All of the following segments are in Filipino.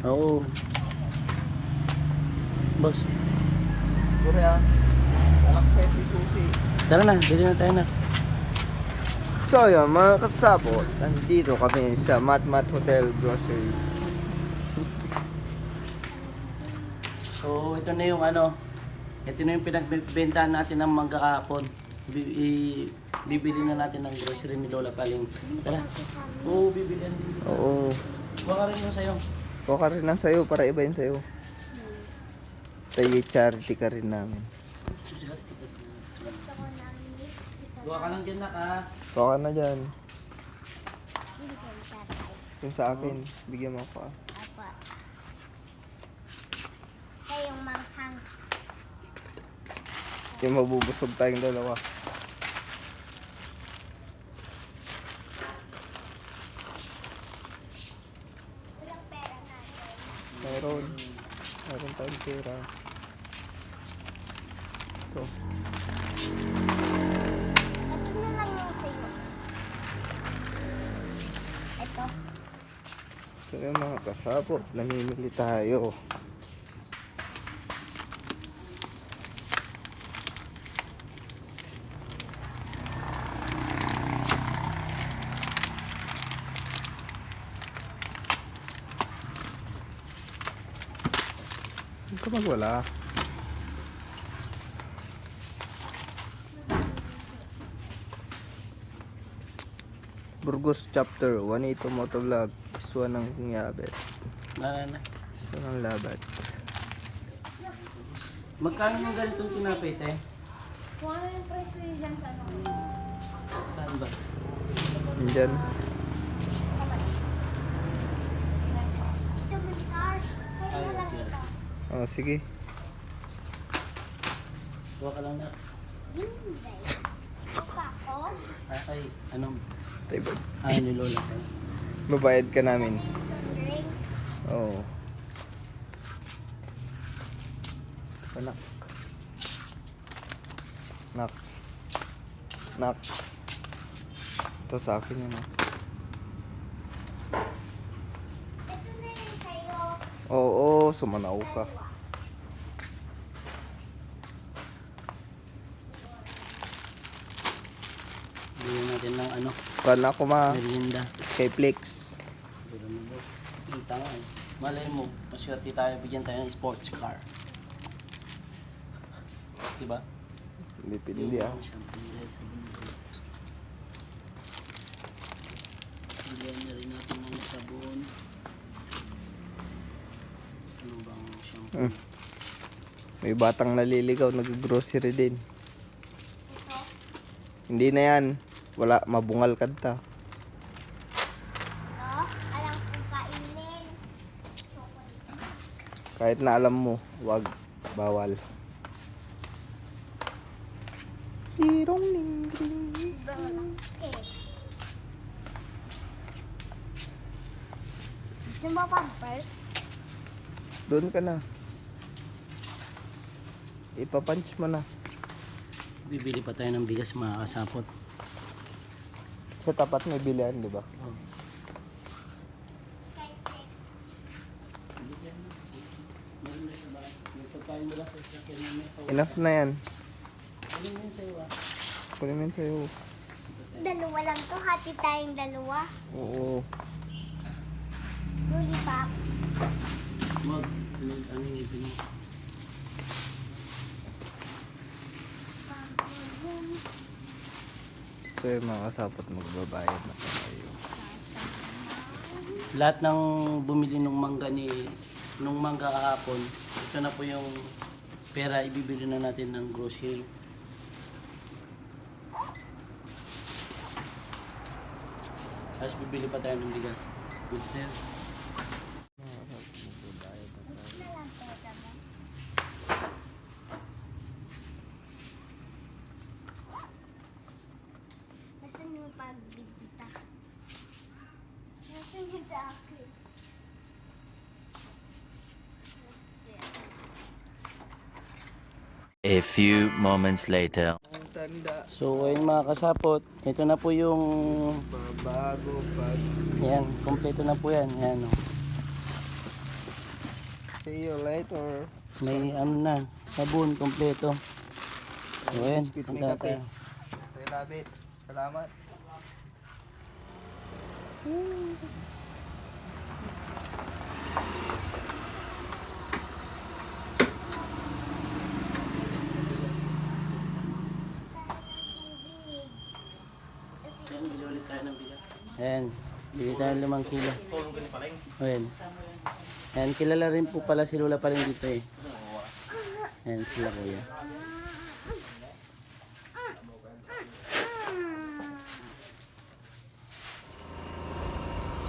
Oo. Boss. Korea. Anak pwede susi. Tara na, bili na tayo na. So yun mga kasabot, nandito kami sa Matmat Hotel Grocery. So, ito na yung ano. Ito na yung pinagbentahan natin ng mangga kahapon. Bibili na natin ng grocery ni Lola Paling. Tara. Oo, bibili din. Oo. Kuha ka rin yung sayo. Kuha ka rin ng sayo para iba yun sayo. Tayo charity ka rin namin. Kuha ka lang dyan na ka. Kuha ka na dyan. Yung sa akin, bigyan mo ako. Apa. Sa yung manghang. Yung mabubusog tayong dalawa. Walang pera natin. Meron. Meron tayong pera. Ito. Ito na lang yung sa'yo. Ito. So yung mga kasabot, namimili tayo. Kapag wala. Burgos chapter 182 motovlog. Iswa ng yabet. Na. Iswa ng labat. Magkano yung ganitong tinapay, te? Kung ano yung presyo yun dyan sa ano? Saan ba? Diyan. Ito, Bizar. Sa'yo na lang ito. Oh, sige. Kuha ka lang na. Yun, guys. Papa ko. Ay, anong? Tayo. Ay, ni Lola. Babayad ka namin. Some drinks. Oo. Anak. Nak. Nak. Ito sa akin yun. Ito na yung sa'yo. Oo, sumanaw ka. Bigyan natin ng ano, Kala ko merienda. Skyflex. Pero na boss. Kita nga eh. Malay mo, maswerte tayo, bigyan tayo ng sports car. Diba? Hindi pinili ah. Shampoo guys, sabon na rin. Bigyan na rin natin ng sabon. Ano bang shampoo? Hmm. May batang naliligaw, nag-grocery din. Ito. Hindi na yan. Wala, mabungal ka ta. No? Alam kong kainin. Kahit na alam mo, wag, bawal. Tirong ling ling. Okay. Gusto mo pampers? Doon ka na. Ipapunch mo na. Bibili pa tayo ng bigas mga kasapot. Sa tapat may bilihan, di ba? Oh. Skyflex. Meron na sa bahay. May pagkain mo lang sa sasakyan na may pawala. Enough na yan. Ano yun sa'yo ah? Kunin mo yun sa'yo. Dalawa lang to. Hati tayong dalawa. Oo. Lollipop. Mag, ano yung ipin mo? So yung mga kasapot, magbabayad na tayo. Lahat ng bumili nung mangga kahapon, ito na po yung pera ibibili na natin ng grocery. Tapos bibili pa tayo ng bigas. Gusto yan? Na lang pera mo. Nasaan yung pagbibita? Nasaan yung sa akin? A few moments later. Ang tanda, So ayun mga kasapot, ito na po yung bago pag yan, kompleto na po yan. Yan, oh. See you later. May ano na, sabon kompleto. So, ayan, Biscuit, may punta kape. tayo. So, love it. Salamat. Ayan, bili tayo 5 kilo. Ayan. Ayan, kilala rin po pala si Lola Paling dito eh. Ayan sila kuya.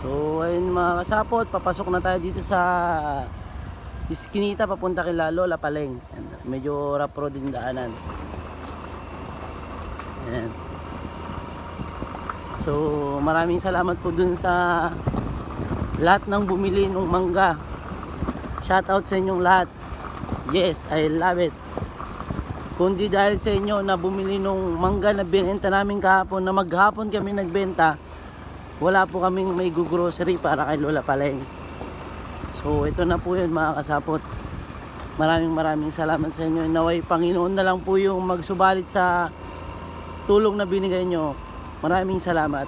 So ayun mga kasapot, papasok na tayo dito sa Iskinita papunta kay Lola Paling. Ayan, medyo rough road yung daanan. Ayan. So maraming salamat po dun sa lahat ng bumili ng mangga. Shout out sa inyong lahat. Yes, I love it. Kundi dahil sa inyo na bumili ng mangga na binenta namin kahapon, na maghapon kami nagbenta, wala po kaming may grocery para kay Lola Paling. So ito na po yun mga kasapot. Maraming salamat sa inyo. Naway Panginoon na lang po yung magsubalit sa tulong na binigay nyo. Maraming salamat.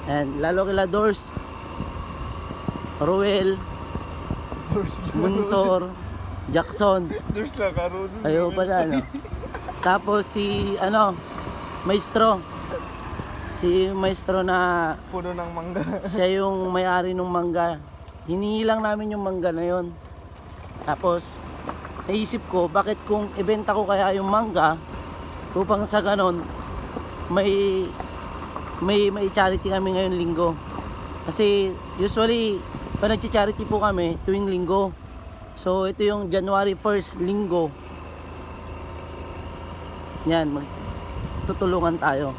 And lalo kila Dors, Ruel, Munsor, Jackson. There's na karoon. Ayaw pala no. Tapos si Maestro. Si Maestro na Puno ng mangga. siya yung may-ari ng mangga. Hiningi lang namin yung mangga na yon. Tapos naisip ko, bakit kung ibenta ko kaya yung mangga upang sa ganon may charity kami ngayon linggo. Kasi usually pag nag-charity po kami tuwing linggo. So ito yung January 1st linggo. Yan, magtutulungan tayo.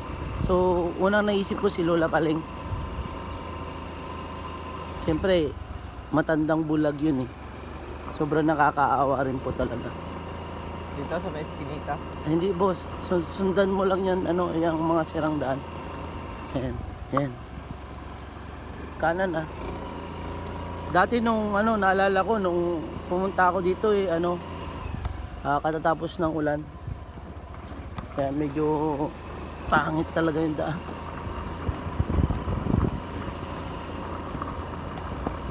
So unang naisip ko si Lola Paling. Siyempre matandang bulag yun eh. Sobrang nakakaawa rin po talaga. Dito sa may Eskinita. Hindi boss, sundan mo lang yan yung mga sirang daan. Ayan. Kanan ah. Dati nung naalala ko nung pumunta ako dito katatapos ng ulan. Kaya medyo pangit talaga yung daan.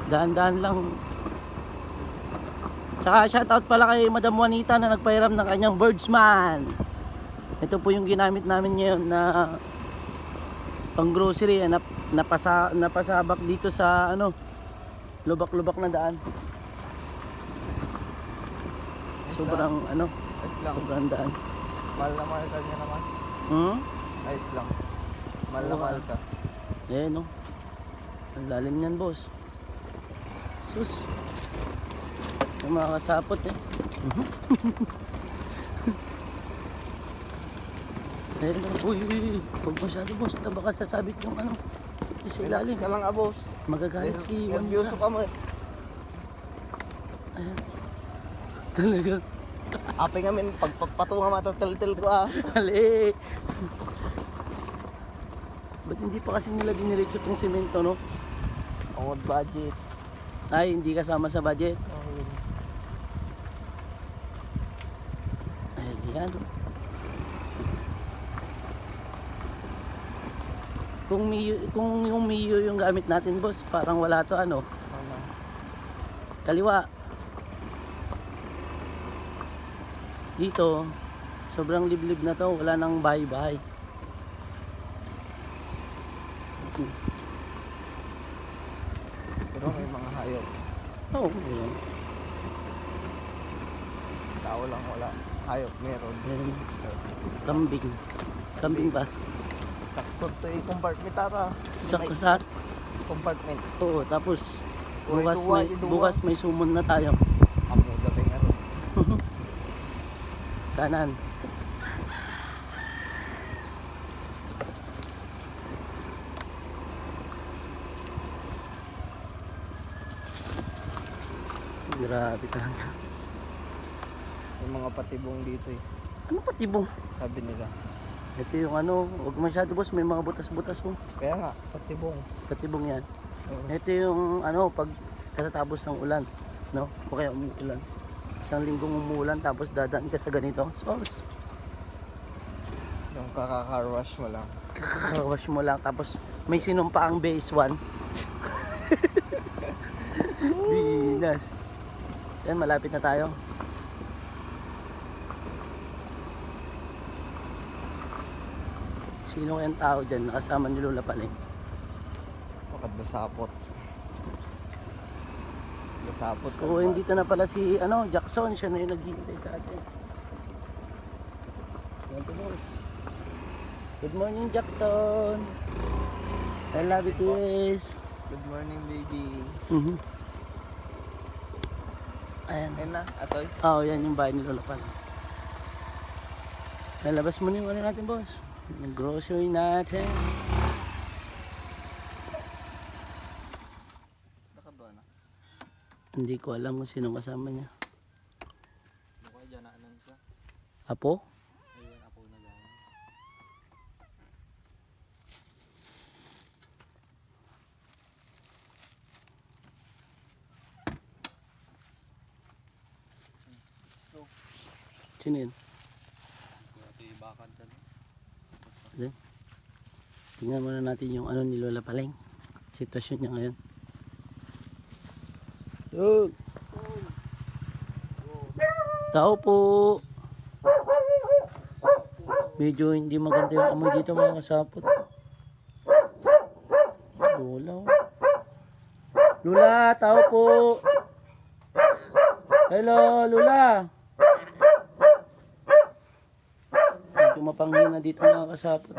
Daan-daan lang. Tsaka shoutout pala kay Madam Juanita na nagpahiram ng kanyang Birdsman. Ito po yung ginamit namin ngayon na pang grocery. Napasabak dito sa lubak-lubak na daan. Sobrang Ayos lang. sobrang daan. Mahal na mahal ka niya naman. Ayos lang. Mahal na mahal ka. Ayan ang lalim niyan boss. Sus. Yung mga kasapot eh. Ayan uy. Huwag masyado boss. Baka sasabit yung sa Relax ilalim. ka lang boss. Magagalit si Nervyoso ka mo eh. Ayan. Talaga. Ape nga min, pagpatunga matataltil ko ah. Mali. Ba't hindi pa kasi nila diniretso itong semento no? Pangod budget. Ay, hindi kasama sa budget. Ayan. Kung yung Mio yung gamit natin boss, parang wala to kaliwa. Dito, sobrang liblib na to, wala nang bahay-bahay. Pero may mga hayop. Oo, ayan. Tao lang wala. Hayop meron. Ayan. Kambing. Kambing ba? Sakto to yung compartment tata. Sakto sa... Compartment. Oo, tapos Uy, bukas may sumon na tayo. Amo dating Kanan. Grabe talaga. May mga patibong dito eh. Ano patibong? Sabi nila. Ito yung huwag masyado boss, may mga butas-butas po. Kaya nga, patibong. Patibong yan. Oo. Ito yung pag katatapos ng ulan, no? O kaya umuulan. Isang linggong umuulan tapos dadaan ka sa ganito. So, Yung kakaka-rush mo lang. wash mo lang tapos may sinumpa ang base 1. Binas. Yan, malapit na tayo. Sino kayang tao dyan? Nakasama ni Lola Paling. Bakit nasapot? Nasapot ka Oo, ba? dito na pala si Jackson. Siya na yung naghihintay sa atin. Yan po, boss. Good morning, Jackson. I love it, yes. Good morning, baby. Ayan. Ayun na, atoy. Oo, yan yung bahay ni Lola Paling. Lalabas mo na yung ano natin, boss. Yung grocery natin. Nakaba na. Hindi ko alam kung sino kasama niya. Mukha dyan na anong siya. Apo? Ayun, ako na lang. Sino yun? Ito yung bakad dyan. Ayan. Tingnan muna natin yung ano ni Lola Paling. Sitwasyon niya ngayon. Yun. Tao po. Medyo hindi maganda yung amoy dito mga kasapot. Lola. Oh. Lola, tao po. Hello, Lola. Medyo mapanghina dito mga kasapot.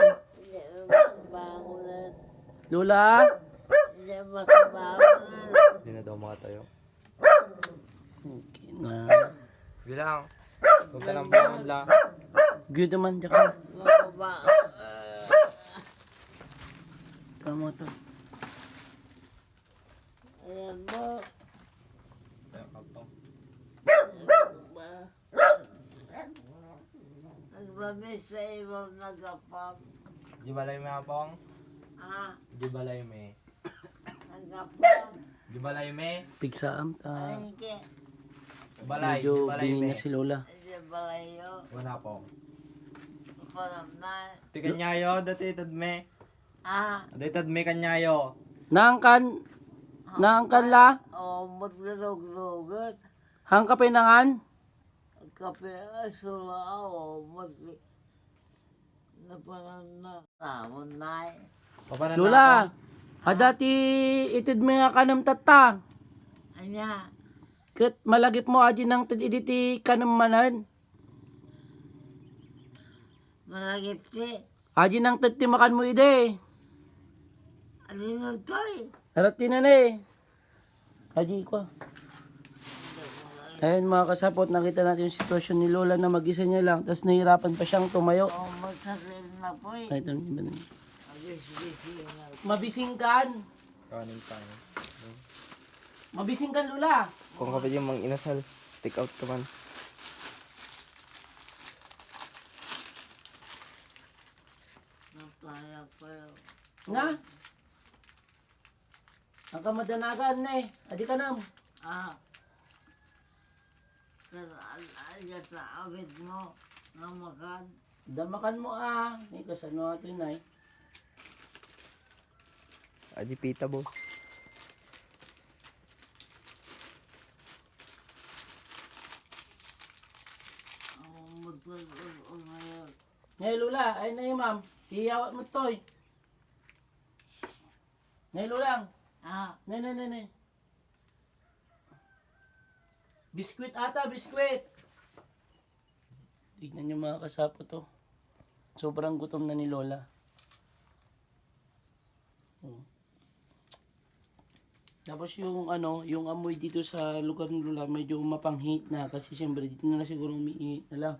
Lola? Hindi na daw makatayo. Okay na. Bilang. Huwag ka lang bangon lang. Good naman, Jackson. Tama to. Ayan mo. Nagbabay sa ibang nagapap. Di balay me apong? Ah, Di balay me. nagapap. Di balay me. Pigsaam ta. Ay, ke. Balay. Medyo Balay bingi me. na si Lola. Ay, balayo. Wala pong. Parang na. Ti kanyayo, dati itad me. Ah, Dati itad me kanyayo. Naangkan la? oh, maglulog-lugot. Hang kapinangan? Kape, asula, oh, matli. Na parang na. Ramon na. Papanan Lola, dati itid mo nga kanam tata. Anya, Kat malagip mo aji ng tiditi kanam manan. malagip ti. Aji ng titi makan mo ide. Alino to'y? Aratin na eh. Aji ko. Ayun mga kasapot, nakita natin yung sitwasyon ni Lola na mag-isa niya lang. Tapos nahirapan pa siyang tumayo. Oh, magsasal na po eh. Ay, ito iba na. Abis-bisi na. Mabisingkan. Kanin pa. Mabisingkan, Lola. Kung ka pa dyan mang inasal, take out ka man. Napaya pa yun. Na? Ang kamadanagan na eh. Adi ka nam. Ah. Kaya sa awit mo na makan. Damakan mo ah. May kasano natin na eh. Adi pita boss. Ako magpag-ul ngayon. Ngay Lola, ay na eh ma'am. Hiyawat mo toy. Ngay Lola. Ah. Ne. Biskwit ata, biskwit. Tignan niyo mga kasapo to. Sobrang gutom na ni Lola. Oh. Tapos yung yung amoy dito sa lugar ni Lola medyo mapanghit na kasi siyempre dito na siguro umiinit na lang.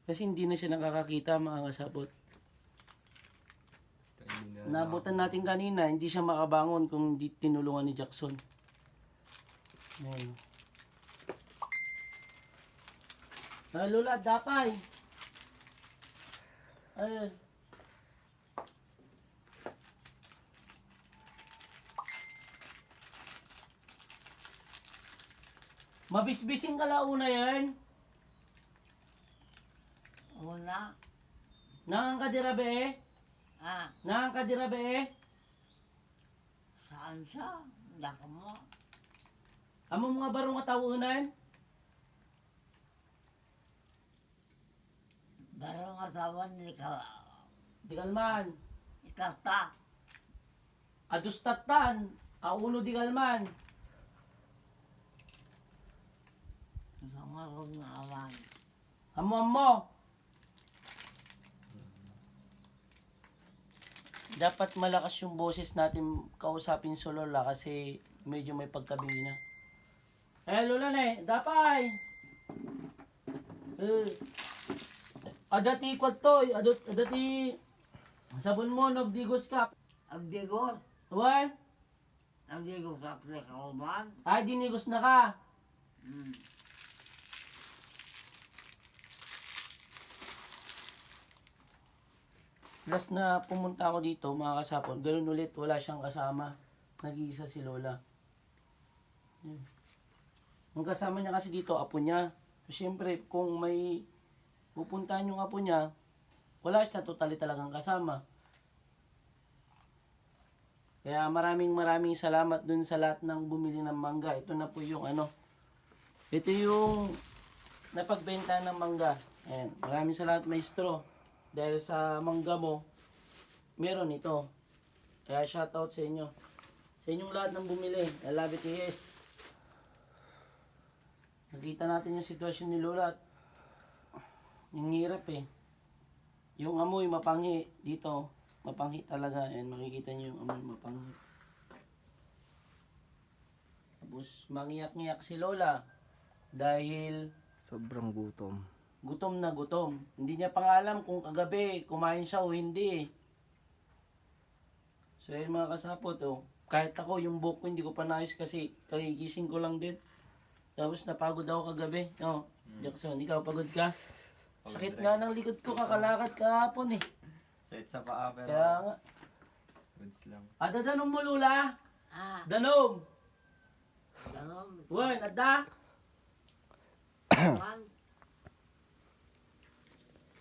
Kasi hindi na siya nakakakita mga kasapot. Nabutan natin kanina, hindi siya makabangon kung hindi tinulungan ni Jackson. Ayan. Lola, dapay. Ayun. Mabisbising ka launa yan. Una. Nangang ka dira be? Ah, Nangang ka dira be? saan siya? Daka mo. Amo mga barong nga tawunan? Barang asawa ni Di kalman. Ikata. Adustatan. Aulo di kalman. Sa marong na awan. Amo. Dapat malakas yung boses natin kausapin si Lola kasi medyo may pagkabingi na. Lola ne, dapay. Adati kwaltoy, adati sabon mo nagdigos ka. Agdigos. Wan, Agdigos sa prekalman. ay dinigos na ka. Last na pumunta ako dito, mga kasapon, ganun ulit, wala siyang kasama. Nag-iisa si Lola. Yun. Ang kasama niya kasi dito, apo niya. Siyempre, kung may pupuntahan yung apo niya, wala siya totally talagang kasama. Kaya maraming salamat dun sa lahat ng bumili ng mangga. Ito na po yung ano. Ito yung napagbenta ng mangga. Ayan. Maraming salamat, maestro. Dahil sa mangga mo, meron ito. Kaya shoutout sa inyo. Sa inyong lahat ng bumili. I love it, yes. Nakita natin yung sitwasyon ni Lola at yung hirap eh. Yung amoy mapanghi dito. Mapanghi talaga. Ayan, makikita nyo yung amoy mapanghi. Tapos mangiyak-ngiyak si Lola. Dahil Sobrang gutom. gutom na gutom. Hindi niya pa nga alam kung kagabi kumain siya o hindi. So yun mga kasapot, oh. Kahit ako yung buhok ko hindi ko pa naayos kasi kagigising ko lang din. Tapos napagod ako kagabi. Oh, Jackson, ikaw pagod ka? Sakit nga ng likod ko, kakalakad kahapon eh. Sakit sa paa pero Kaya nga. goods lang. Danom mo Lula? Ah, Danom! danom. Wan, adda? Man.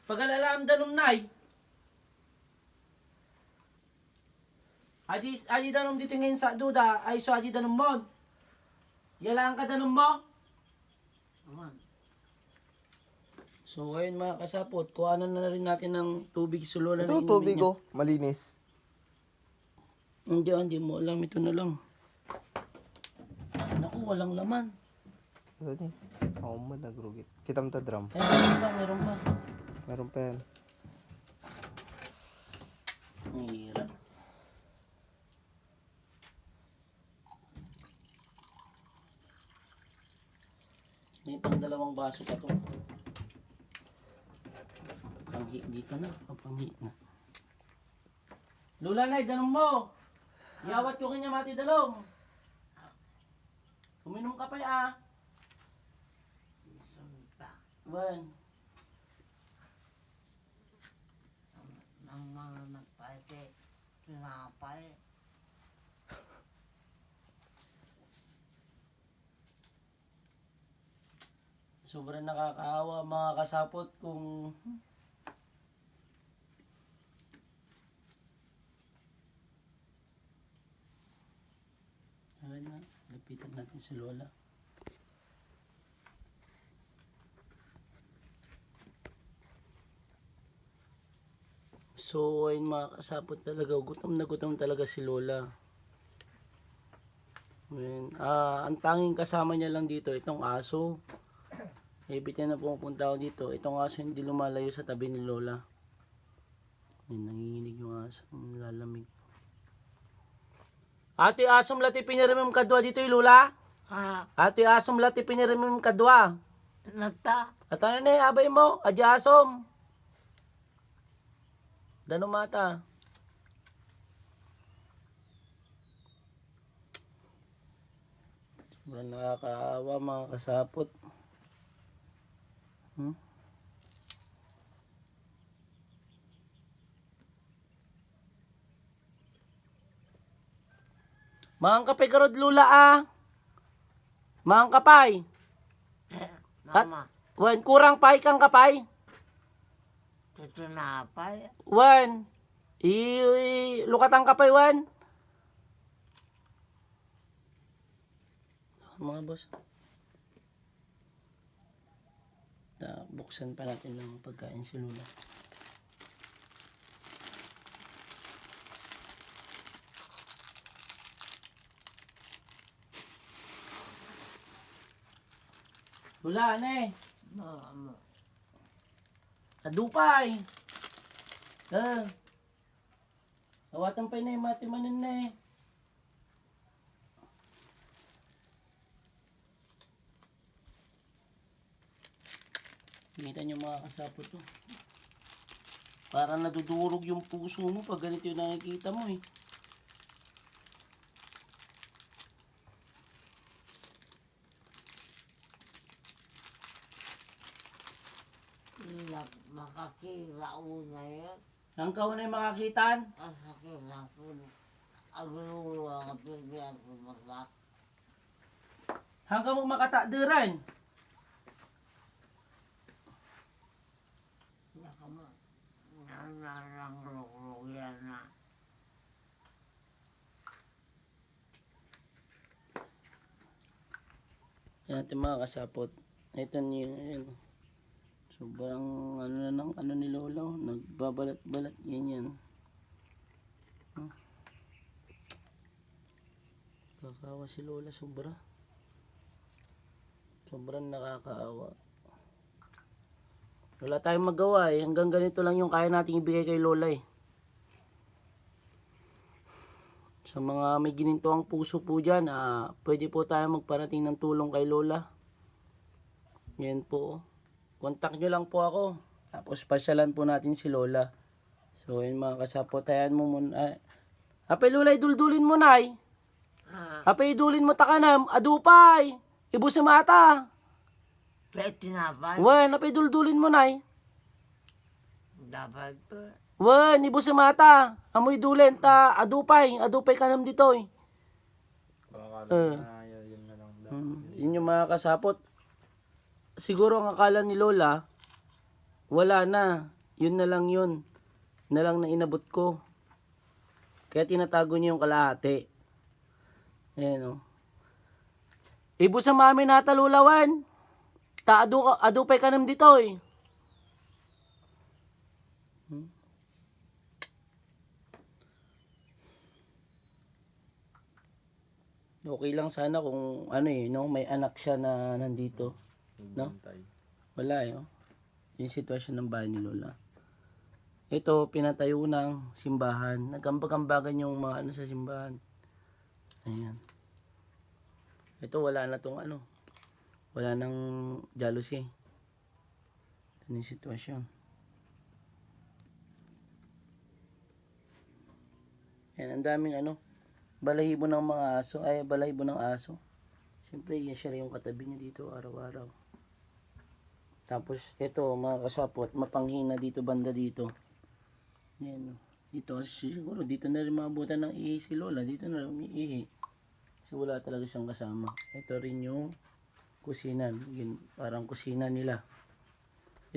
Pag-alalaam danom nay. Adi danom dito ngayon sa duda, ay so adi danom mo. Yalaan ka danom mo. Man. So ayun mga kasapot, kuhanan na rin natin ng tubig sa Lola na Ito inumin tubig niya. oh, malinis. Hindi mo alam, ito na lang. Naku, walang laman. Ito ni. Ako mo nagrugit. Kita mo ta drum. Eh, meron pa. Meron pa yan. Ang hirap. May pang dalawang baso pa to. Panghi dito na. Panghi na. Lula na, danom mo. Iawat ko kanya mati dalom. Uminom ka pa ya. Sunta. Wan. Ng mga nagpaite. Tinapay. Sobrang nakakaawa mga kasapot kung ayun na, lapitan natin si Lola. So ayun mga kasapot talaga, gutom na gutom talaga si Lola. Ayun. Ang tanging kasama niya lang dito, itong aso. Every time na pupunta ako dito, itong aso hindi lumalayo sa tabi ni Lola. Ayun, nanginginig yung aso, lalamig. Ate asom lati pinirimim kadwa dito Lola? Ah, Ate asom lati pinirimim kadwa. nagta. At ano na abay mo, adi asom. Dano mata. Sobrang nakakaawa mga kasapot. Mga kapay karod Lula ah. Mga kapay. Ama, Wan, kurang pay kang kapay. tutunapay. Wan, lukatang kapay, Wan. Mga boss. Buksan pa natin ng pagkain si Lula. Lula, ano eh? Ama, Adupay. Awatan pa na yung matimanin na eh. Kita nyo mga kasapo to. Parang nadudurog yung puso mo pag ganito yung nakikita mo eh. makakita una yan. Nang kauna yung makakitaan. Kasakita ko. Agulong mga pilihan ko masak. Hanggang mo makataderan. Nakama. Nanarang rok yan na. Yan natin mga kasapot. Ito niyo yun. Sobrang ano na ng ano ni Lola. Nagbabalat-balat yan. Kakawa si Lola sobra. Sobrang nakakaawa. Wala tayong magawa eh. Hanggang ganito lang yung kaya nating ibigay kay Lola eh. Sa mga may ginintuang puso po dyan, pwede po tayo magparating ng tulong kay Lola. Yan po. Contact nyo lang po ako. Tapos pasyalan po natin si Lola. So yun mga kasapot, tayan mo muna. Apay Lola, iduldulin mo na eh. Apay idulin mo takanam, adupay. Ibu sa mata. Kaya tinapay. Wan, apay duldulin mo na eh. Dapat to. Wan, ibu sa mata. Amoy dulin ta, adupay kanam dito eh. Baka yun na lang daw. Yun yung mga kasapot. Siguro ang akala ni Lola, wala na. Yun na lang yun. Na lang na inabot ko. Kaya tinatago niya yung kalahati. Ayan o. Ibu sa mami natalulawan. Adupay kanam dito eh. Okay lang sana kung ano eh, no, may anak siya na nandito. No? Nagbantay. Wala eh. Oh. Yung sitwasyon ng bahay ni Lola. Ito, pinatayo ng simbahan. Nagkambag-kambagan yung mga ano sa simbahan. Ayan. Ito, wala na tong ano. Wala nang jealousy. Ito yung sitwasyon. Ayan, ang daming ano. Balahibo ng mga aso. Ay, balahibo ng aso. Siyempre, yan siya yung katabi niya dito araw-araw. Tapos, ito, mga kasapot, mapanghina dito, banda dito. Yan, dito, siguro, dito na rin maabutan ng ihi si Lola. Dito na rin umiihi. Kasi wala talaga siyang kasama. Ito rin yung kusinan. Yun, parang kusina nila.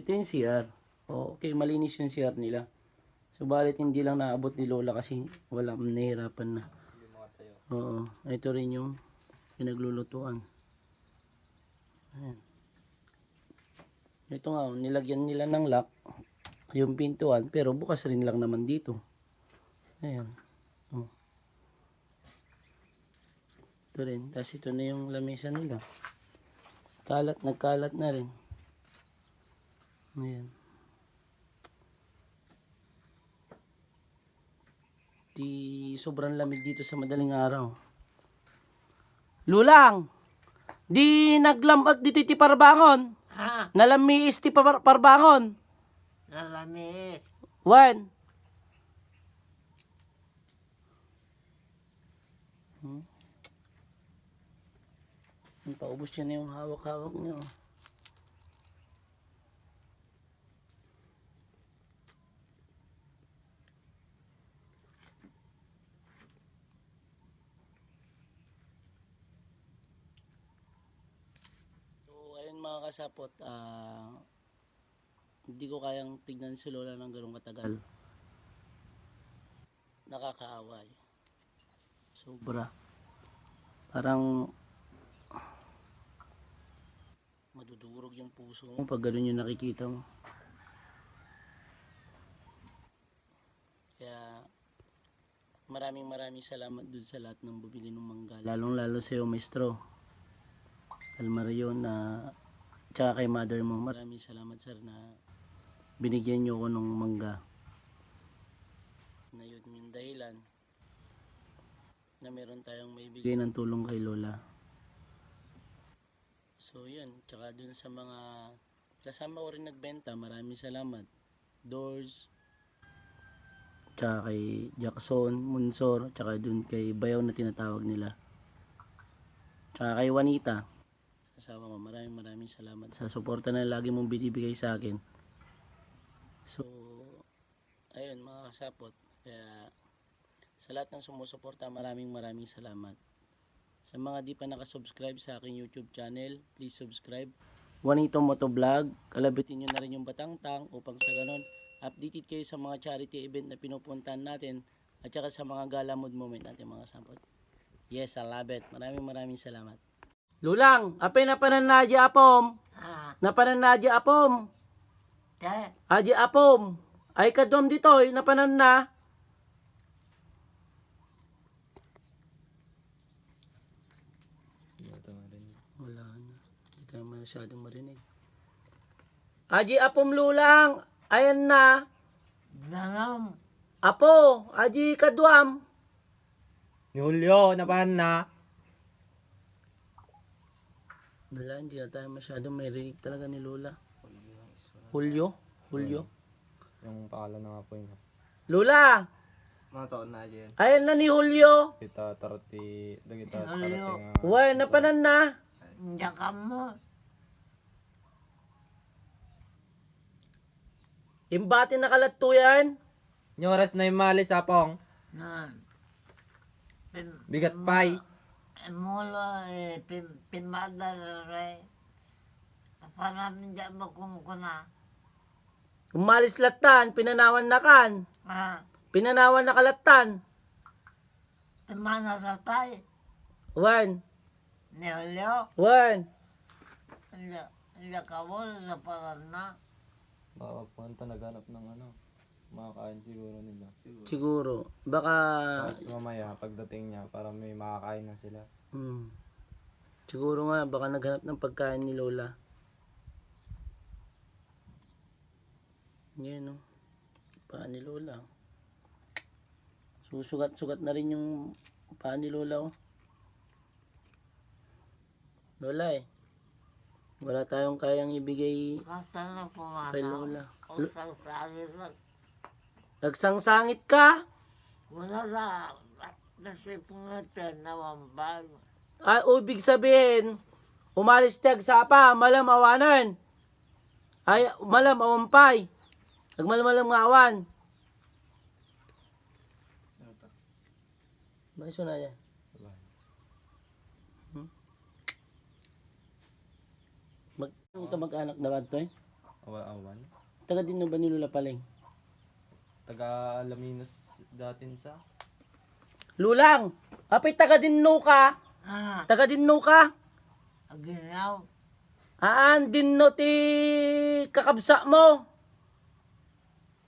Ito yung CR. O, okay, malinis yung CR nila. Subalit, hindi lang naabot ni Lola kasi wala, nahihirapan na. Oo, ito rin yung pinaglulutuan. Ayan. Ito nga, nilagyan nila ng lock yung pintuan, pero bukas rin lang naman dito. Ayan. Oh. Ito rin. Tapos ito na yung lamesa nila. Nagkalat na rin. Ayan. Sobrang lamig dito sa madaling araw. Lulang! Di naglamag dito ti parbangon. Ha? Nalamiis ti parbangon. Nalamig. Wan. Paubos niya na yung hawak-hawak niyo. So, ayun mga mga kasapot, hindi ko kayang tignan si Lola ng ganong katagal. Nakakaaway. Sobra. Parang madudurog yung puso mo pag ganun yung nakikita mo. Kaya maraming salamat dun sa lahat ng bumili ng mangga. Lalong lalo sa iyo, Maestro Almarion, na tsaka kay mother mo. Maraming salamat, sir, na binigyan nyo ko ng mangga. Na yun yung dahilan na meron tayong maibigay ng tulong kay Lola. So yun, tsaka dun sa mga kasama ko rin nagbenta, maraming salamat. Doors, tsaka kay Jackson, Munsor, tsaka dun kay Bayaw na tinatawag nila. Tsaka kay Juanita, asawa ko, maraming salamat sa suporta na lagi mong binibigay sa akin. So, ayun mga kasapot, kaya sa lahat ng sumusuporta, maraming salamat. Sa mga di pa nakasubscribe sa aking YouTube channel, please subscribe. Juanito Motovlog, kalabitin nyo na rin yung Batangtang upang sa ganon, updated kayo sa mga charity event na pinupuntahan natin at saka sa mga gala mood moment natin mga kasapot. Yes, I love it. Maraming salamat. Lulang, apay napananaji apom. Napananaji apom. Te, Aji apom. Ay kadom ditoy, napanan na. Wala na. Hindi tayo masyadong marinig. Aji apom lulang. Ayan na. nanam. Apo, aji kadwam. Ni Julio, napahan na. Wala, hindi na tayo masyadong marinig talaga ni Lola. Julio? Yung pangalan ng apo niya. Lola! Mga taon na dyan. Ayan na ni Julio. Kita 30, kita Julio. 30 nga. Uy, napanan na. Hindi ka mo. Imbati na kalatto yan. Yung oras na yung malis, apong. Na. Bigat pay. Mula pinmada rin. Parang hindi mo kumukuna. Umalis latan, pinanawan na kan. Pinanawan na kalatan. Timana sa tay. Wan, Ni Julio. wan. Hindi ka mo na parang na. Baka punta naghanap ng ano. Makakain siguro nila. Siguro. Baka, Tapos mamaya, pagdating niya, para may makakain na sila. siguro nga, baka naghanap ng pagkain ni Lola. Yan, no. Paa ni Lola. Susugat-sugat na rin yung paa ni Lola, oh. Lola, eh. Wala tayong kayang ibigay Kasa na pumana. kay Lola. Usang sangit lang. Nagsangsangit ka? Wala na. Nasipong natin na wambal. Ay, ibig sabihin, umalis tiyag sapa, malam awanan. Ay, malam awampay. Nagmalamalam nga awan. Maiso na yan. Mag-anak na ba ito, eh? Awan. Taga din na ba ni Lola Paling? Taga Alaminos datin sa. Lulang! Apay taga din no ka? Taga din no ka? Aginaw. Aan din no ti kakabsa mo?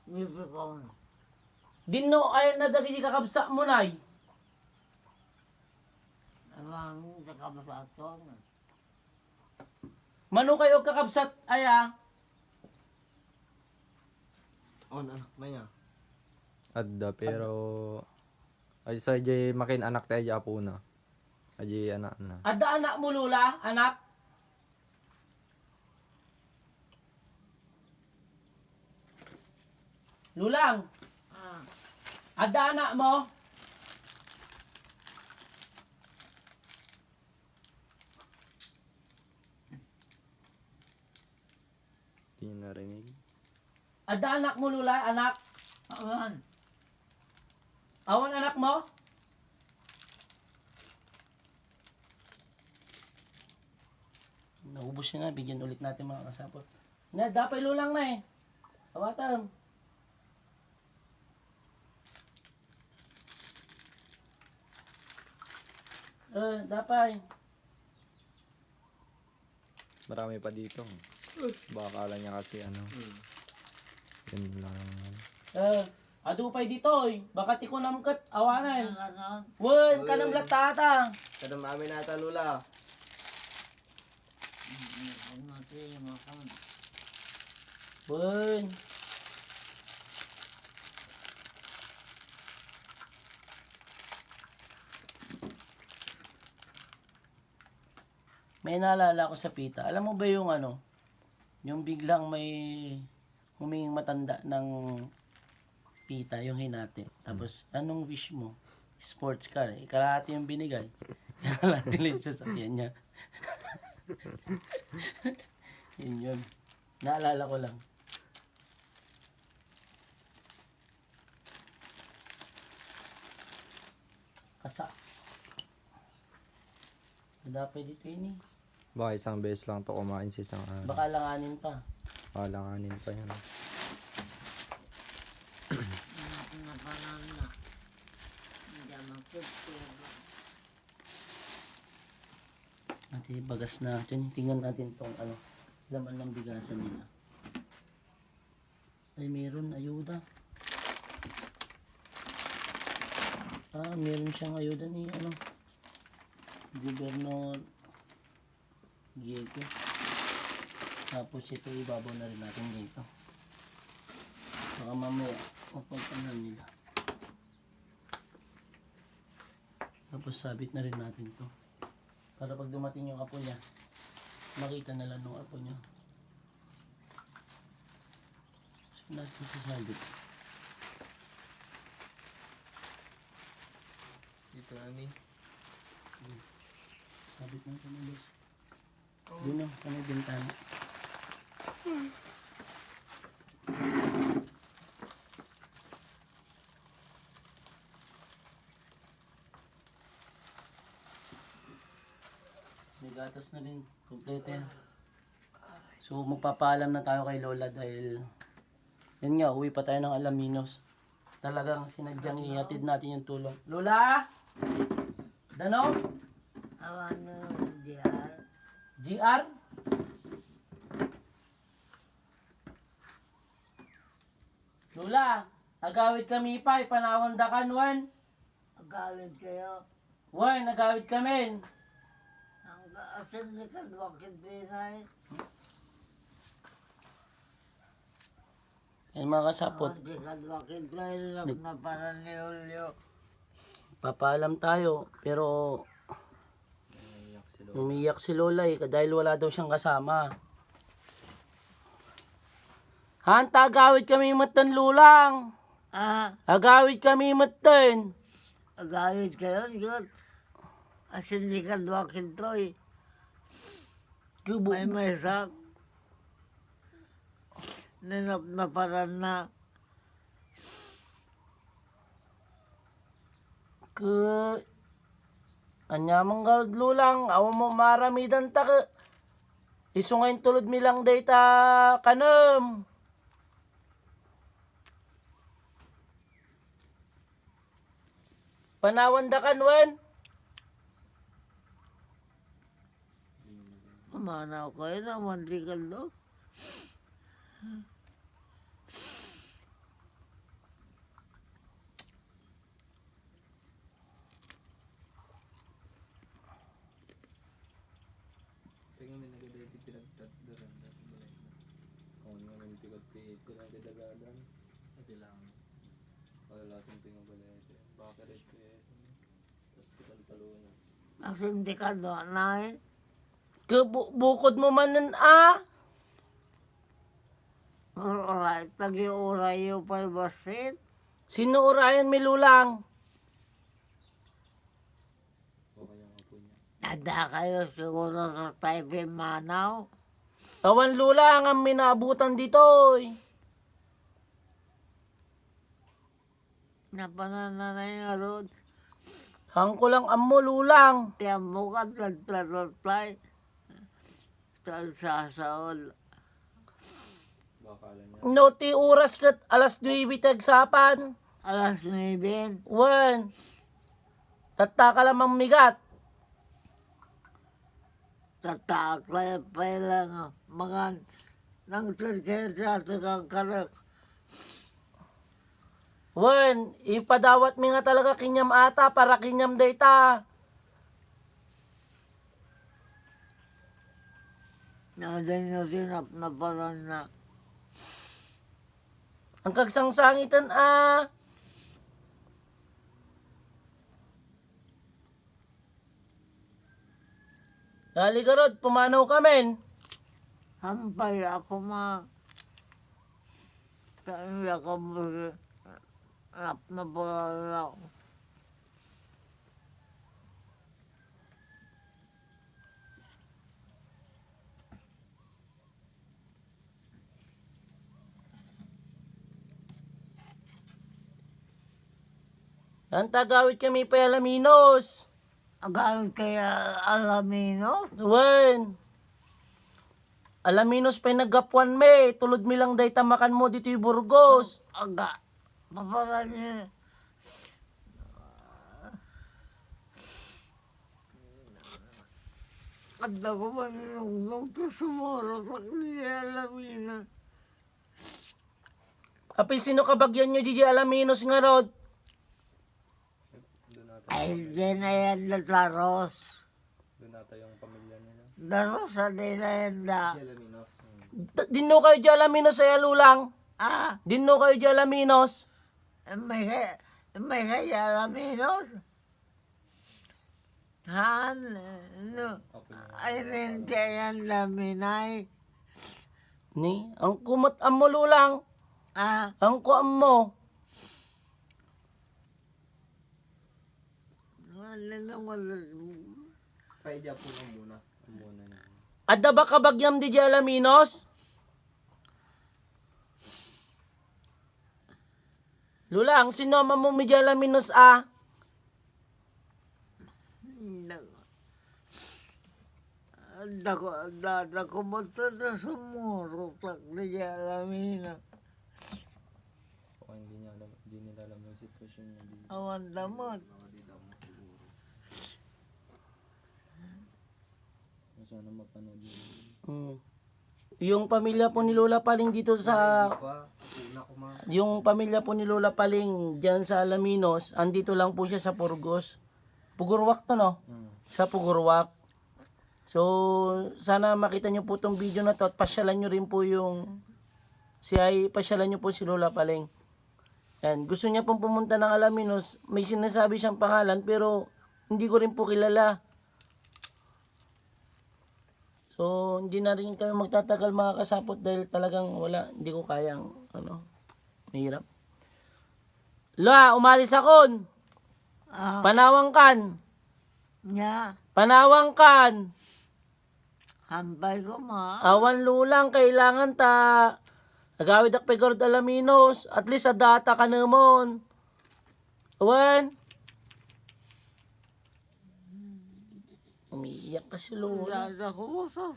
Nipikon. Din no ay na dagi ti kakabsa mo nay. Ang nakabasaton. Mano kayo kakabsat aya? On, anak na niya. Adda, pero... Ay, sa jay makin anak tayo dya po na. Ay, anak na. Ada anak mo Lula, anak? Lulang, ada anak mo? Hindi narinig. Ada anak mo Lula, anak? Awan. Awan anak mo? Naubos ubos na, bigyan ulit natin mga kasapot. Na, dapay lulang na eh. Kawatan. Dapay. Marami pa dito. Baka akala niya kasi ano. Yun lang. Adupay dito eh. Baka tikunam kat, awanan. Ganon. Wen, kanang latata. Kadam amin nata lula. Ano siya makan. Wen. May naalala ko sa pita. Alam mo ba yung ano? Yung biglang may huminging matanda ng pita, yung hinati. Tapos, anong wish mo? Sports car. Kalahati yung binigay. Kalahati lang yung sasakyan niya. Yun. Naalala ko lang. Kasa. Dapat dito yun eh. Baka isang beses lang to kumain sa isang araw. Baka langanin pa. Kalanganin pa yan. Napanan na. Hindi makipiro. Natin bagas natin. Tingnan natin tong ano, laman ng bigasan nila. Ay, meron ayuda. Meron siyang ayuda ni ano, Gobernador Gieke. Tapos ito ibabaw na rin natin dito. Baka mamaya mapuntahan nila. Tapos sabit na rin natin to. Para pag dumating yung apo niya, makita na lang ng apo niya. So natin sasabit. Dito na ni. Sabit na ito na boss. Doon o, sa may bintana. May gatas na rin. Kompleto yan. So magpapaalam na tayo kay Lola dahil yun nga, uwi pa tayo ng Alaminos. Talagang sinadyang ihatid natin yung tulong. Lola! Dano? Awan na diyan. GR? Lola, agawid kami pa, ipanawandakan wan. Agawin kayo. Wan, agawid kami. Ang asin ni Kalwakit Binay. Yan mga kasapot, Hindi Kalwakit kayo lang na para ni Julio. papaalam tayo, pero umiyak si Lola eh, dahil wala daw siyang kasama. Hanta, agawid kami matan lulang. Agawid kami matan. Agawin kayo. Yun. Asin ni Kalwakit to eh. May maysak. Ninap na parang na. Anyamang gawid lulang, awa mo maramidan ta ka. Isungayin tulad mi lang data kanam. Panawandakan wan. Umanaw kayo na mandikal do. Tingnan mo nagada iti pinagtadaran dati balay na. Kung nga nang pinagdagadan, ati lang. Palalasang tingnan balay ito. Baka rin kaya ito. Tapos kitang talunan. Ang sindikal do na eh. Bukod mo man nun ah. Alright, tagi-uray yung palbasit. Sino urayan mi lulang? O kaya nga po niya. Tanda kayo siguro sa Taipei Manaw. Awan lulang ang minabutan dito eh. Napananay nga road. Hangko lang amo lulang. Tiyan mo ka, tagtlatay. Tagsasaol. Baka alam niya. No, ti oras kat alas 9 tagsapan. Alas 9. Wen. Tatta ka lamang migat. Tatakay pa lang mga nang terkesa kang karak. Wen, ipadawat mi nga talaga kinyam ata para kinyam data. Nadan nyo sinap na pala na. Ang kagsangsangitan Dali ka rod, pumanaw kami. Hampay ako kaya ka nap na pala ako. Ang tagawit kami pa Alaminos. Agamit kaya Alamino? Wen. Alaminos pa nagapuan me. Tulod mi lang day tamakan mo dito yung Burgos. Aga. Papala niya. Kanda ko ba nilunglong ko sumuro sa kanya Alamino? Apay sino kabagyan nyo di Alaminos nga rod? Doon nata, Ay, di na yan na taros. doon nata yung pamilya nila. Taros sa di na yan na. Dinno kayo di Alaminos ay alulang. Ah, Dinno kayo di Alaminos. may kaya Alamino? Han, no. Apo niya. Ay, rin kaya laminay. Ni, ang kumot mo lulang. Ah, Ang kuam mo. wala na wala. Paidya po lang muna. Ang muna niya. Adda ba kabagyam di Alaminos? Lulang, sino mo mi di Alaminos Dako mo ito na sumuro. Tak na niya alamina. Baka hindi nila alam yung sitwasyon niya. Awan damot. Sana mapanood yun. Mm. Yung pamilya po ni Lola Paling dito sa yung pamilya po ni Lola Paling diyan sa Alaminos, andito lang po siya sa Burgos. Pugurwak to no? Sa Pugurwak. So, sana makita niyo po tong video na to at pasyalan niyo rin po yung pasyalan niyo po si Lola Paling. Yan, gusto niya pong pumunta ng Alaminos. May sinasabi siyang pangalan pero hindi ko rin po kilala. So, hindi na rin kami magtatagal mga kasapot dahil talagang hindi ko kayang, mahirap. La, umalis akon. Ah, Panawangkan. niya. Panawangkan. Hampay ko Awan lulang, kailangan nagawid ak pegord Alaminos. At least sa data ka namon. Awan. Umiiyak ka si Lola. Dako mo sa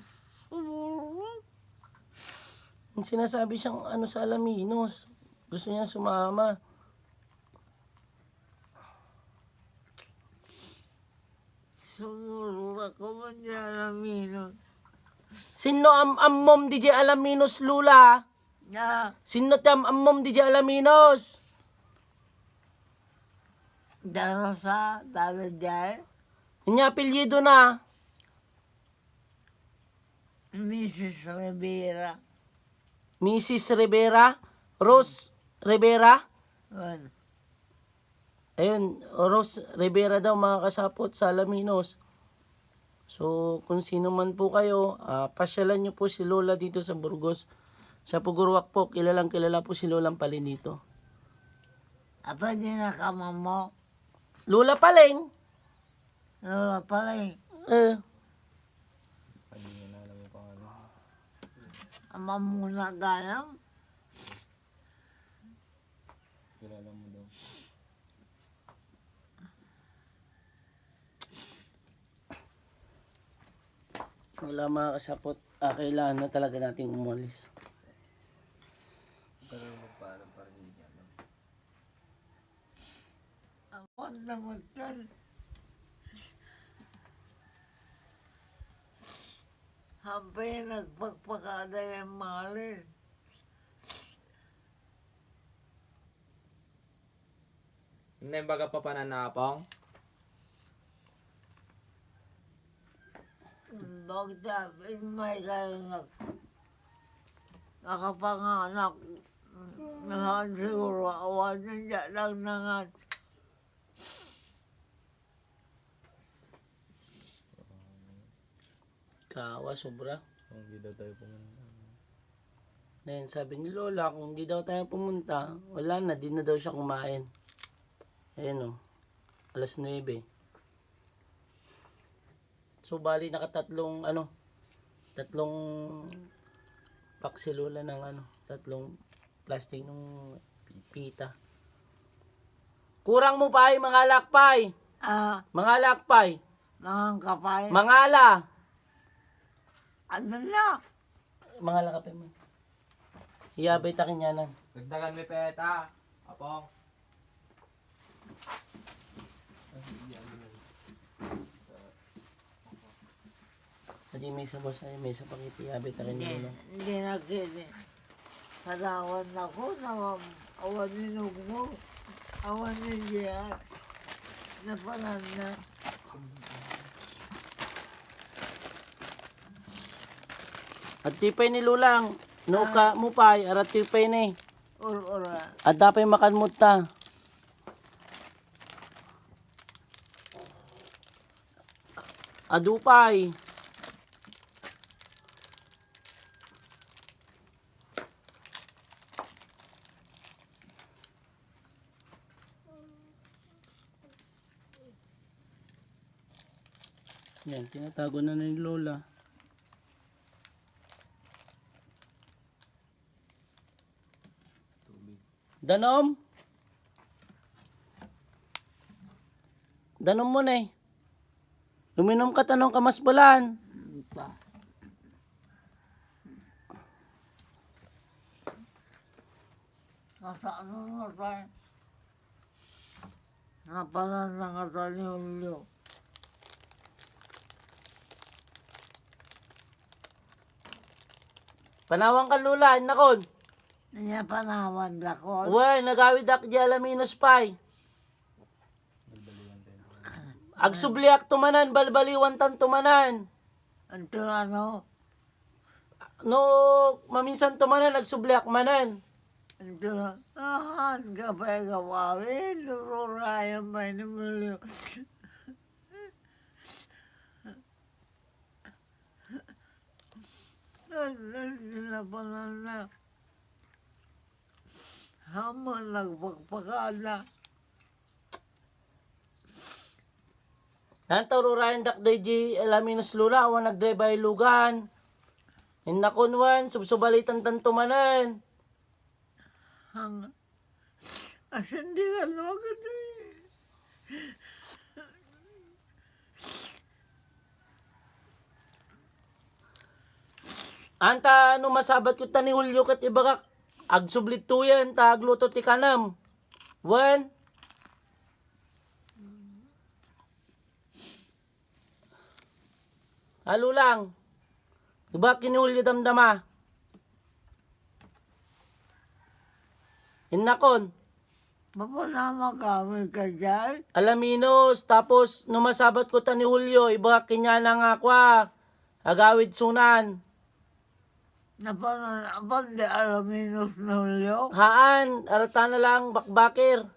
sumuro. Ang sinasabi siyang sa Alaminos. Gusto niya sumama. Sumuro ako man niya alamino. Sino mom DJ Alaminos Lula? Niya. Sino mom DJ Alaminos? Daro sa dalo dyan. Inya apelyido na. Mrs. Rivera. Mrs. Rivera. Rose Rivera. Ano? Ayun, Rose Rivera daw mga kasapot sa Alaminos. So, kung sino man po kayo, pasyalan nyo po si Lola dito sa Burgos. Sa Pugurwak po, kilala po si Lolang Paling dito. Apa din nakama mo? Lola Paling! Lola pala eh. Hindi niya na alam yung pangalan. Ama muna ganam. Kilala mo daw. Wala mga kasapot. Kailangan na talaga nating umalis. Ako naman yan. Hampay nagpagpakada yung malin. Hindi baga pa pananapong. Bakit may kayo nakapanganak na siguro awan niya lang nangat. Kawa, sobra. Hindi daw tayo pumunta. Then sabi ni Lola, kung hindi daw tayo pumunta, wala na, di na daw siya kumain. Ayan o, alas 9. So bali nakatatlong tatlong pack si Lola ng tatlong plastic ng pita. Kurang mo pa mga lakpay. Mga lakpay. Mga kapay. Mangala. Ano na? Mga lakapay mo. Iyabay takin yanan. Dagdagan may peta. Apong. Hindi may sa boss ay may sa pakiti iyabay takin Hindi, nila. hindi na kini. Kalawan ako na awan ninog mo. Awan niya. Napalan na. At tipay ni Lulang, no ka mo pay, arat tipay ni. Ura. At dapay makanmut ta. Adupay. Yan, tinatago na ni Lola. Danom? Danom mo na eh. Luminom ka tanong kamasbalan. Pa. Nasa ano na tayo? Napalan na nga tayo ni Julio. Panawang ka Lula, nakon. Niya panawan lakon. Uy, nagawid ak di alaminos pay. Agsubliak tumanan, balbaliwan tan tumanan. Ito ano? No, maminsan tumanan, agsubliak manan. Ito na. Kapay kawawin. Lururayan pa ni Julio. Napalan na. Hamon nagpagpakala. Nantaw rurayan dakday di alaminos Lula, awan nagdrebay lugan. Inakunwan, subsubalitan tan tumanan. Asan di ka naman Anta no masabat ko tani Hulyo kat ibagak agsublit tuyan ta agluto ti kanam. Wen Halo lang. Diba kinulyo damdama? Innakon. Mapanama kami ka dyan. Alaminos, tapos numasabat ko tani Hulyo, iba kinyana nga kwa. Agawid sunan. Napan di alaminos na Julio. Haan, arata na lang, bakbakir.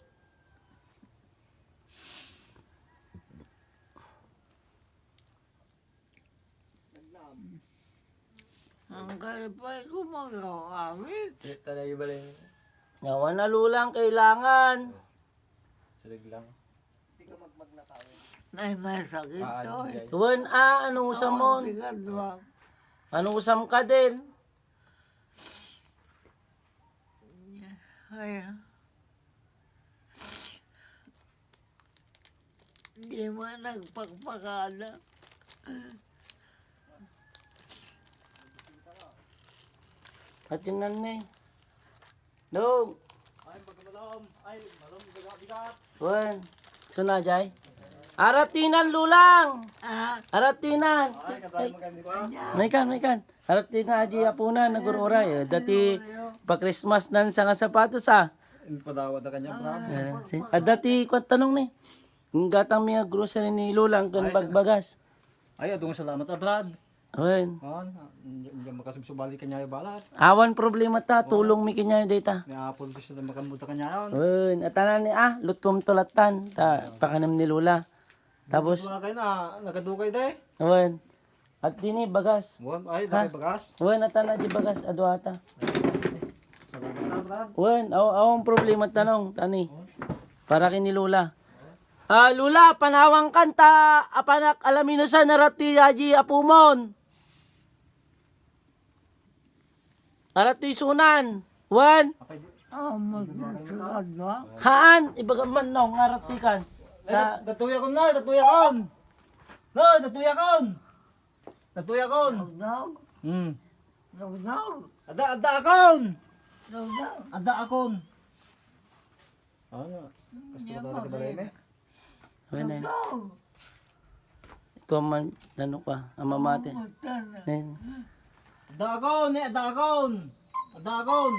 Ang kalipay ko magkawawit. Talaga ba lang? Ngawan na lulang kailangan. Salig lang. May sakit to eh. Tuwan anong usam mo? Tigadwag. Anong usam ka din? Ay. Di mo nagpagpakala. At yun na ni. Dong. Wen. Suna jay. Aratinan lulang. Aratinan. May kan. Aratinan aji apuna nagururay. Dati pa Christmas nan sa nga sapatos ah. Padawad na kanya, brad. At dati ko tanong ni. Ang gatang mga grocery ni lulang kun bagbagas. Ay, adong salamat, brad. Wen. Hindi makasubsubali kanya yung balat. Awan problema ta tulong mi kanya data. Niapon ko siya makamuta kanya yun. Wen. Atanan ni lutom tulatan ta pakanam ni lula. Tapos Wala kayo na, nakadukay day. wen. At dini bagas. Ay, dami bagas. Wen atana di bagas adwata. Salamat na, brad. Wen, awang problema tanong tani. Para kini lula. Lula, panawang kanta, apanak alaminosan narati aji apumon. Arati sunan. Wen. Haan, ibagaman nong arati kan. Datuya kon na, datuya kon. No, datuya kon. Datuya kon. Ada akon. Ada akon. Ano? Gusto mo talaga balay me? Wen. Ikaw man, ano ka, amamate. Ada akon, ada akon. Ada akon.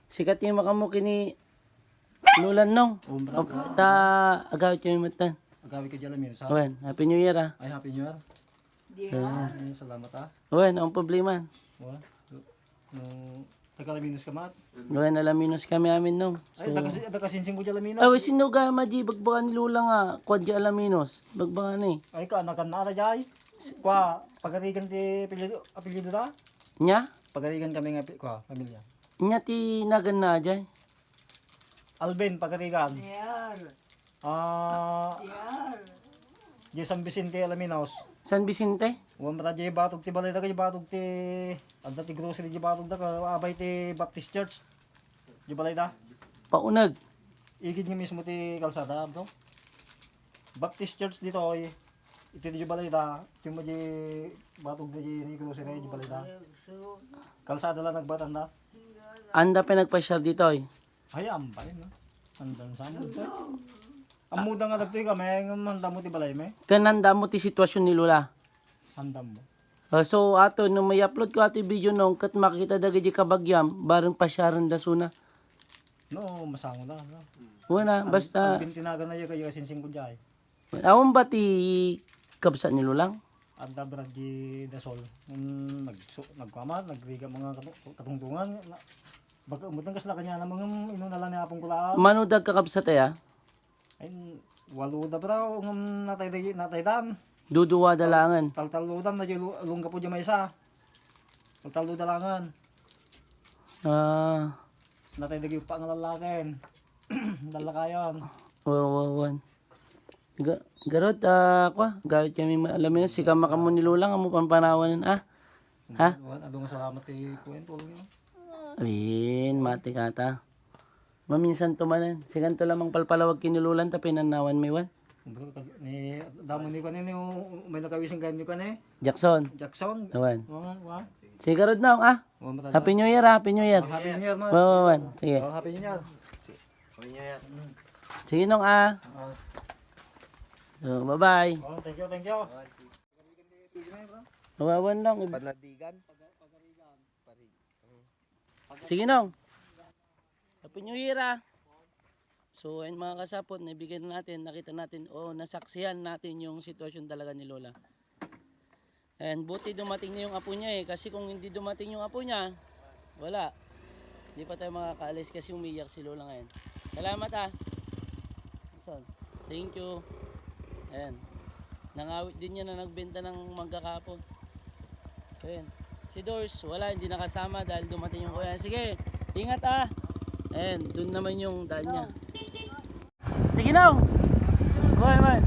Sikat yung makamu kini lulan nong. Ta agawit yung matan. Agawi ka dyan lang yun. Wen, Happy New Year ah. Ay, happy new year. Ay, salamat ah. Wen, ang problema. Wala. Tagalaminos ka mat. Wen, alaminos kami amin nong. Ay, nakasinsing ko dyan laminos. Ay, sinuga maji bagbagan ni lula nga. Kwadya alaminos. Bagbagan eh. Ay, ka, nakan na jay. Kwa, pagkatigan ti apelyido ta. Nya? Pagkatigan kami nga, kwa, pamilya. Nya ti nagan na ajay. Alben, pagkatigan. Di San Vicente Alaminos. San Vicente? Wan mata di batog ti balay da kay batog ti adda ti grocery di batog da ka abay ti Baptist Church. Di balay da. Paunag. Igid nga mismo ti kalsada bro. Baptist Church dito ay ito di balay da. Ti mo di batog di grocery di balay da. Kalsada lang nagbatan da. Anda pa nagpa-share dito eh. Ay ambay no. Andan sa mo dito. Amuda nga dagtoy ka may manda mo ti balay me. Kananda mo ti sitwasyon ni lula. Andam mo. So ato nung may upload ko ato video nung kat makita dagay di kabagyam bareng pasyaran da suna. No, masango na. No? Wala basta Ang bintinagan na yung kayo sinsing ko dyan. awon ba ti kabsa ni lulang? Adda brad di dasol. Nagkama, nagriga mga katungtungan. Baka umutang kasla kanya na mga inunala ni apong kulaan. Manudag ka kabsa tayo? Ay, walo da bro, nataydan. Duduwa dalangan. Taltaludan na yung ka po dyan may isa. Taltaludalangan. Nataydag yung pangalakin. Lalakayan. Wawan. Garot, kwa, gawit kami alam yun, si kama kamo ni lulang, amo pampanawanan, Ha? Adong salamat kay kwento niyo. Ayun, mati kata. Maminsan tumanan. Sigan to lamang palpalawag kinululan ta pinanawan may wan. Ni damo ni kanin may nakawising ganyo kanay. Jackson. Jackson. Awan. Wa. Sigarod na Happy New Year, Happy New Year. Happy New Year man. Wawan. Sige. Happy New Year. Sige nong So, bye-bye. Thank you. Wawan lang. Panadigan. Sige nong. Happy New Year So, ayun mga kasapot, nabigyan natin, nakita natin, nasaksihan natin yung sitwasyon talaga ni Lola. And buti dumating na yung apo niya kasi kung hindi dumating yung apo niya, wala. Hindi pa tayo makakaalis kasi umiyak si Lola ngayon. Salamat Thank you. Ayan. Nangawit din niya na nagbenta ng mangga kahapon. Ayan. Si Dors, wala, hindi nakasama dahil dumating yung kuya. Sige, ingat Ayan, dun naman yung daan niya. Sige na. Bye.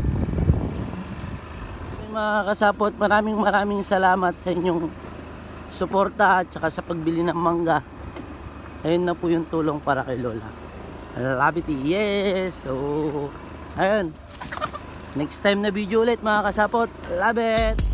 Mga kasapot, maraming salamat sa inyong suporta at saka sa pagbili ng mangga. Ayun na po yung tulong para kay Lola. Love it. Yes. So, ayun. Next time na video ulit mga kasapot. Love it!